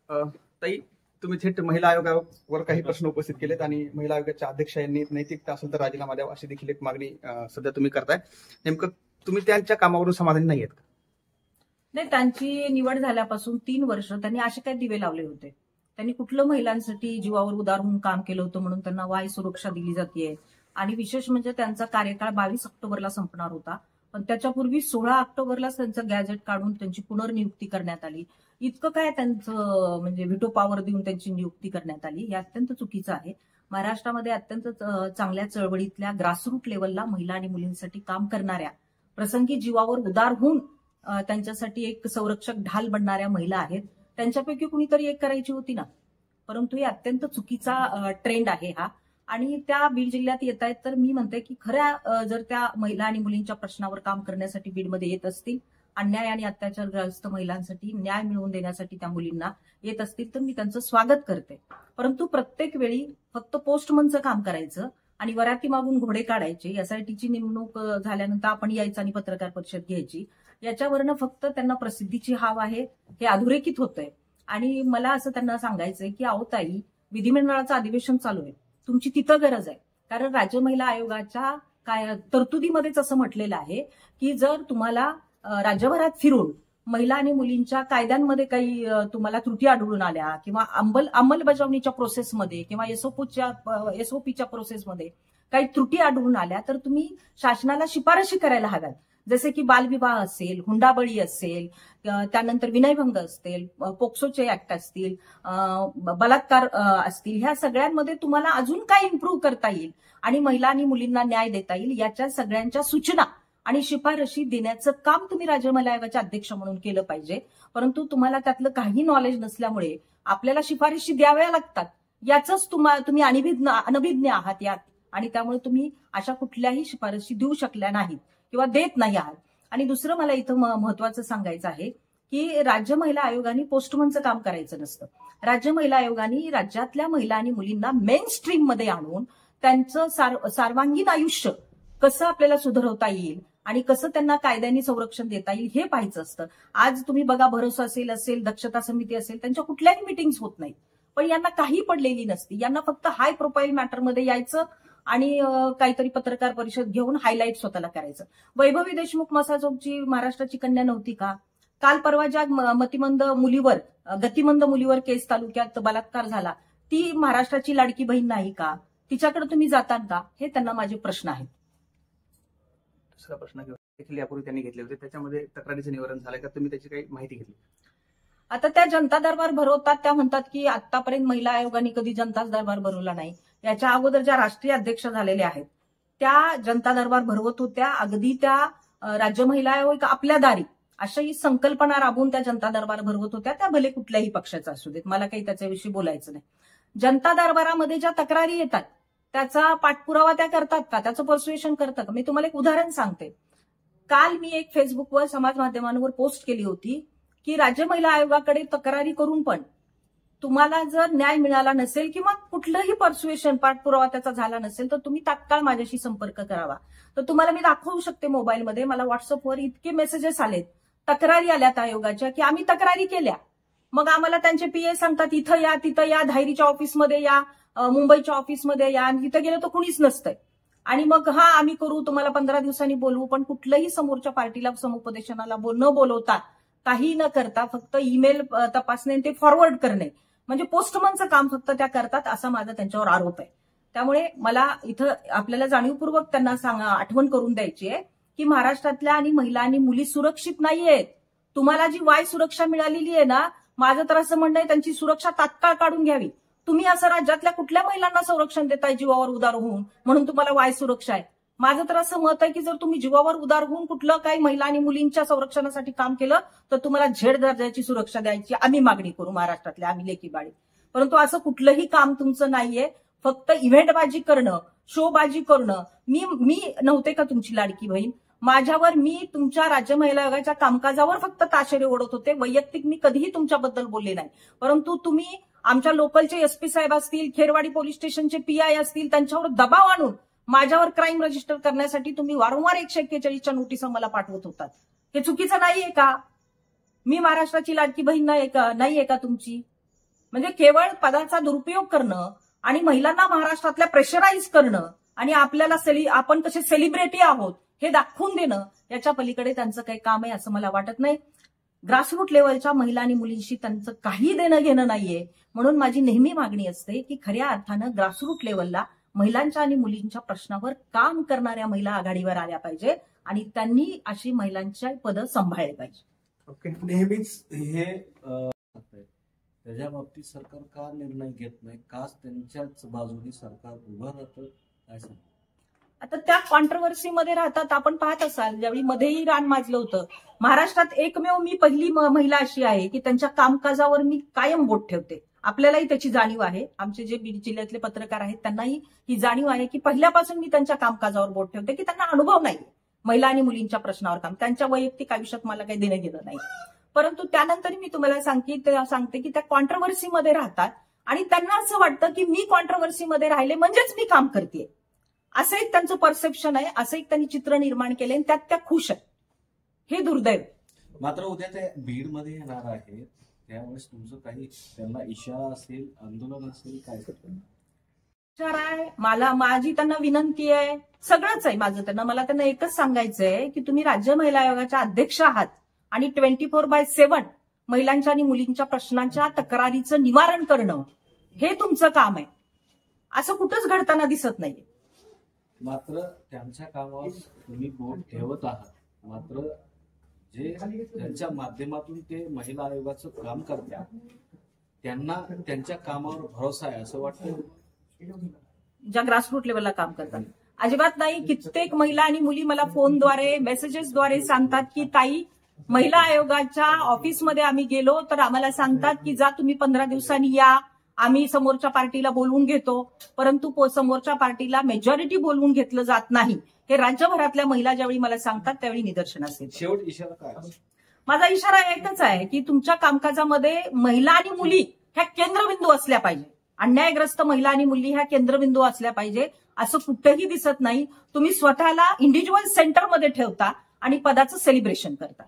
ताई, तुम्ही थेट महिला आयोगावर काही प्रश्न उपस्थित केलेत आणि महिला आयोगाच्या अध्यक्ष यांनी नैतिकता असेल तर राजीनामा द्यावा अशी देखील एक मागणी सध्या तुम्ही करताय. नेमकं तुम्ही त्यांच्या कामावरून समाधानी नाही आहेत का? नाही, त्यांची निवड झाल्यापासून 3 वर्ष त्यांनी असे काय दिवे लावले होते? त्यांनी कुठलं महिलांसाठी जीवावर उदार होऊन काम केलं होतं म्हणून त्यांना वाय सुरक्षा दिली जाते? आणि विशेष म्हणजे त्यांचा कार्यकाळ 22 ऑक्टोबरला संपणार होता, पण त्याच्यापूर्वी 16 ऑक्टोबरलाच त्यांचं गॅजेट काढून त्यांची पुनर्नियुक्ती करण्यात आली. इतकं काय त्यांचं म्हणजे व्हिटो पॉवर देऊन त्यांची नियुक्ती करण्यात आली, हे अत्यंत चुकीचं आहे. महाराष्ट्रामध्ये अत्यंत चांगल्या चळवळीतल्या ग्रासरूट लेवलला महिला आणि मुलींसाठी काम करणाऱ्या, प्रसंगी जीवावर उदार होऊन त्यांच्यासाठी एक संरक्षक ढाल बनणाऱ्या महिला आहेत. त्यांच्यापैकी कुणीतरी एक करायची होती ना. परंतु हे अत्यंत चुकीचा ट्रेंड आहे हा. आणि त्या बीड जिल्ह्यात येत आहेत तर मी म्हणते की खऱ्या जर त्या महिला आणि मुलींच्या प्रश्नावर काम करण्यासाठी बीडमध्ये येत असतील, अन्याय आणि अत्याचारग्रस्त महिलांसाठी न्याय मिळवून देण्यासाठी त्या मुलींना येत असतील तर मी त्यांचं स्वागत करते. परंतु प्रत्येक वेळी फक्त पोस्टमनचं काम करायचं आणि वराती मागून घोडे काढायचे, एसआयटीची नेमणूक झाल्यानंतर आपण यायचं आणि पत्रकार परिषद घ्यायची, याच्यावरनं फक्त त्यांना प्रसिद्धीची हाव आहे हे अधोरेखित होतंय. आणि मला असं त्यांना सांगायचंय की अहो ताई, विधिमंडळाचं अधिवेशन चालू आहे, तुमची तिथं गरज आहे. कारण राज्य महिला आयोगाच्या काय तरतुदीमध्येच असं म्हटलेलं आहे की जर तुम्हाला राज्यभरात फिरून महिला आणि मुलींच्या कायद्यांमध्ये काही तुम्हाला त्रुटी आढळून आल्या किंवा अंमलबजावणीच्या प्रोसेसमध्ये किंवा एसओपीच्या प्रोसेसमध्ये काही त्रुटी आढळून आल्या तर तुम्ही शासनाला शिफारशी करायला हव्यात. जसे की बालविवाह असेल, हुंडाबळी असेल, त्यानंतर विनयभंग असतील, पोक्सोचे ऍक्ट असतील, बलात्कार असतील, ह्या सगळ्यांमध्ये तुम्हाला अजून काय इम्प्रूव्ह करता येईल आणि महिला आणि मुलींना न्याय देता येईल याच्या सगळ्यांच्या सूचना आणि शिफारशी देण्याचं काम तुम्ही राज्य महिला आयोगाचे अध्यक्ष म्हणून केलं पाहिजे. परंतु तुम्हाला त्यातलं काही नॉलेज नसल्यामुळे आपल्याला शिफारशी द्याव्या लागतात, याच तुम्ही अनभिज्ञ आहात यात. आणि त्यामुळे तुम्ही अशा कुठल्याही शिफारशी देऊ शकल्या नाहीत किंवा देत नाही आहात. आणि दुसरं मला इथं महत्वाचं सांगायचं आहे की राज्य महिला आयोगाने पोस्टमनचं काम करायचं नसतं. राज्य महिला आयोगाने राज्यातल्या महिला आणि मुलींना मेन स्ट्रीम मध्ये आणून त्यांचं सर्वांगीण आयुष्य कसं आपल्याला सुधारवता येईल आणि कसं त्यांना कायद्याने संरक्षण देता येईल हे पाहायचं असतं. आज तुम्ही बघा, भरोसा असेल, दक्षता समिती असेल, त्यांच्या कुठल्याही मिटिंग्स होत नाहीत, पण यांना काही पडलेली नसती. यांना फक्त हाय प्रोफाईल मॅटरमध्ये यायचं आणि काहीतरी पत्रकार परिषद घेऊन हायलाईट स्वतःला करायचं. वैभवी देशमुख मसाजोगची महाराष्ट्राची कन्या नव्हती का? काल परवा ज्या गतिमंद मुलीवर केस तालुक्यात बलात्कार झाला, ती महाराष्ट्राची लाडकी बहीण नाही का? तिच्याकडे तुम्ही जातात का? हे त्यांना माझे प्रश्न आहेत. दुसरा प्रश्न देखील यापूर्वी त्यांनी घेतले होते, त्याच्यामध्ये तक्रारीचं निवारण झालंय का? तुम्ही त्याची काही माहिती घेतली? आता त्या जनता दरबार भरवतात, त्या म्हणतात की आतापर्यंत महिला आयोगाने कधी जनता दरबार भरवला नाही. याच्या अगोदर ज्या राष्ट्रीय अध्यक्ष झालेल्या आहेत त्या जनता दरबार भरवत होत्या. अगदी त्या राज्य महिला आयोग आपल्या दारी अशी संकल्पना राबवून त्या जनता दरबार भरवत होत्या. त्या भले कुठल्याही पक्षाचा असू देत, मला काही त्याच्याविषयी बोलायचं नाही. जनता दरबारामध्ये ज्या तक्रारी येतात त्याचा पाठपुरावा त्या करतात का? त्याचं पर्सुएशन करतात का? मी तुम्हाला एक उदाहरण सांगते. काल मी एक फेसबुकवर समाज माध्यमांवर पोस्ट केली होती की राज्य महिला आयोगाकडे तक्रारी करून पण तुम्हाला जर न्याय मिळाला नसेल किंवा कुठलंही पर्सुएशन पाठपुरावा त्याचा झाला नसेल तर तुम्ही तात्काळ माझ्याशी संपर्क करावा. तर तुम्हाला मी दाखवू शकते मोबाईलमध्ये. मला व्हॉट्सअपवर इतके मेसेजेस आलेत, तक्रारी आल्यात आयोगाच्या की आम्ही तक्रारी केल्या. मग आम्हाला त्यांचे पीए सांगतात इथं या, तिथं या, धायरीच्या ऑफिसमध्ये या, मुंबईच्या ऑफिसमध्ये या, आणि तिथं गेलं तर कुणीच नसतंय. आणि मग आम्ही करू, तुम्हाला 15 दिवसांनी बोलवू. पण कुठलंही समोरच्या पार्टीला समुपदेशनाला न बोलवता, काही न करता फक्त ईमेल तपासणे ते फॉरवर्ड करणे, म्हणजे पोस्टमनचं काम फक्त त्या करतात, असा माझा त्यांच्यावर आरोप आहे. त्यामुळे मला इथं आपल्याला जाणीवपूर्वक त्यांना आठवण करून द्यायची आहे की महाराष्ट्रातल्या आणि महिला आणि मुली सुरक्षित नाहीयेत. तुम्हाला जी वाय सुरक्षा मिळालेली आहे ना, माझं तर असं म्हणणं आहे त्यांची सुरक्षा तात्काळ काढून घ्यावी. तुम्ही असं राज्यातल्या कुठल्या महिलांना संरक्षण देताय जीवावर उदार होऊन म्हणून तुम्हाला वाय सुरक्षा आहे? माझं तर असं मत आहे की जर तुम्ही जीवावर उदार होऊन कुठलं काही महिला आणि मुलींच्या संरक्षणासाठी काम केलं तर तुम्हाला झेड दर्जाची सुरक्षा द्यायची आम्ही मागणी करू, महाराष्ट्रातल्या आम्ही लेकी बाळी. परंतु असं कुठलंही काम तुमचं नाहीये. फक्त इव्हेंटबाजी करणं, शोबाजी करणं. मी नव्हते का तुमची लाडकी बहीण? माझ्यावर, मी तुमच्या राज्य महिला आयोगाच्या कामकाजावर फक्त ताशेरे ओढत होते. वैयक्तिक मी कधीही तुमच्याबद्दल बोलले नाही. परंतु तुम्ही आमच्या लोकलचे एसपी साहेब असतील, खेरवाडी पोलीस स्टेशनचे पीआय असतील, त्यांच्यावर दबाव आणून माझ्यावर क्राईम रजिस्टर करण्यासाठी तुम्ही वारंवार 141च्या नोटिसा मला पाठवत होतात. हे चुकीचं नाहीये का? मी महाराष्ट्राची लाडकी बहीण नाहीये का तुमची? म्हणजे केवळ पदाचा दुरुपयोग करणं आणि महिलांना महाराष्ट्रातल्या प्रेशराईज करणं आणि आपल्याला आपण कसे सेलिब्रिटी आहोत हे दाखवून देणं, याच्या पलीकडे त्यांचं काही काम आहे असं मला वाटत नाही. ग्रासरूट लेवलच्या महिला आणि मुलींशी त्यांचं काही देणं घेणं नाहीये. म्हणून माझी नेहमी मागणी असते की खऱ्या अर्थानं ग्रासरूट लेवलला महिलांच्या आणि मुलींच्या प्रश्नावर काम करणाऱ्या महिला आघाडीवर आल्या पाहिजे आणि त्यांनी अशी महिलांच्या पदं सांभाळली पाहिजे. ओके. नेहमीच हे त्याच्या बाबतीत सरकार का निर्णय घेत नाही, का त्यांच्याच बाजूने सरकार उभं राहतं, काय सांग? आता त्या कॉन्ट्रोव्हर्सीमध्ये राहतात. आपण पाहत असाल ज्यावेळी मध्येही रान माजलं होतं. महाराष्ट्रात एकमेव मी पहिली महिला अशी आहे की त्यांच्या कामकाजावर मी कायम बोट ठेवते. आपल्यालाही त्याची जाणीव आहे. आमचे जे बीड जिल्ह्यातले पत्रकार आहेत त्यांनाही ही जाणीव आहे की पहिल्यापासून मी त्यांच्या कामकाजावर बोट ठेवते, की त्यांना अनुभव नाही महिला आणि मुलींच्या प्रश्नावर काम. त्यांच्या वैयक्तिक आयुष्यात मला काही देणं घेणं नाही. परंतु त्यानंतर मी तुम्हाला सांगते की त्या कॉन्ट्रोव्हर्सीमध्ये राहतात आणि त्यांना असं वाटतं की मी कॉन्ट्रोव्हर्सीमध्ये राहिले म्हणजेच मी काम करते, असं एक त्यांचं परसेप्शन आहे, असं एक त्यांनी चित्र निर्माण केलंय आणि त्यात त्या खुश आहेत. हे दुर्दैव. मात्र उद्या ते बीडमध्ये येणार आहे, त्यावेळेस तुमचं काही त्यांना इशारा असेल, आंदोलन असेल, काय करतं? इशारा आहे माझी त्यांना विनंती आहे, सगळंच आहे माझं त्यांना. मला त्यांना एकच सांगायचंय की तुम्ही राज्य महिला आयोगाच्या अध्यक्ष आहात आणि 24/7 महिलांच्या आणि मुलींच्या प्रश्नांच्या तक्रारीचं निवारण करणं हे तुमचं काम आहे. असं कुठंच घडताना दिसत नाहीये. मात्र त्यांच्या कामावर तुम्ही बोट ठेवत आहात, मात्र जे त्यांच्या माध्यमातून ते महिला आयोगाचं काम करतात त्यांना त्यांच्या कामावर भरोसा आहे असं वाटतं? ज्या ग्रासरूट लेवलला काम करतात अजिबात नाही. कित्येक महिला आणि मुली मला फोनद्वारे मेसेजेसद्वारे सांगतात की ताई, महिला आयोगाच्या ऑफिसमध्ये आम्ही गेलो तर आम्हाला सांगतात की जा तुम्ही 15 दिवसांनी या, आम्ही समोरच्या पार्टीला बोलवून घेतो, परंतु समोरच्या पार्टीला मेजॉरिटी बोलवून घेतलं जात नाही. हे राज्यभरातल्या महिला ज्यावेळी मला सांगतात त्यावेळी निदर्शनास येतं. शेवट इशारा काय? माझा इशारा एकच आहे की तुमच्या कामकाजामध्ये महिला आणि मुली ह्या केंद्रबिंदू असल्या पाहिजे. अन्यायग्रस्त महिला आणि मुली ह्या केंद्रबिंदू असल्या पाहिजे. असं कुठेही दिसत नाही. तुम्ही स्वतःला इंडिव्हिज्युअल सेंटरमध्ये ठेवता आणि पदाचं सेलिब्रेशन करता.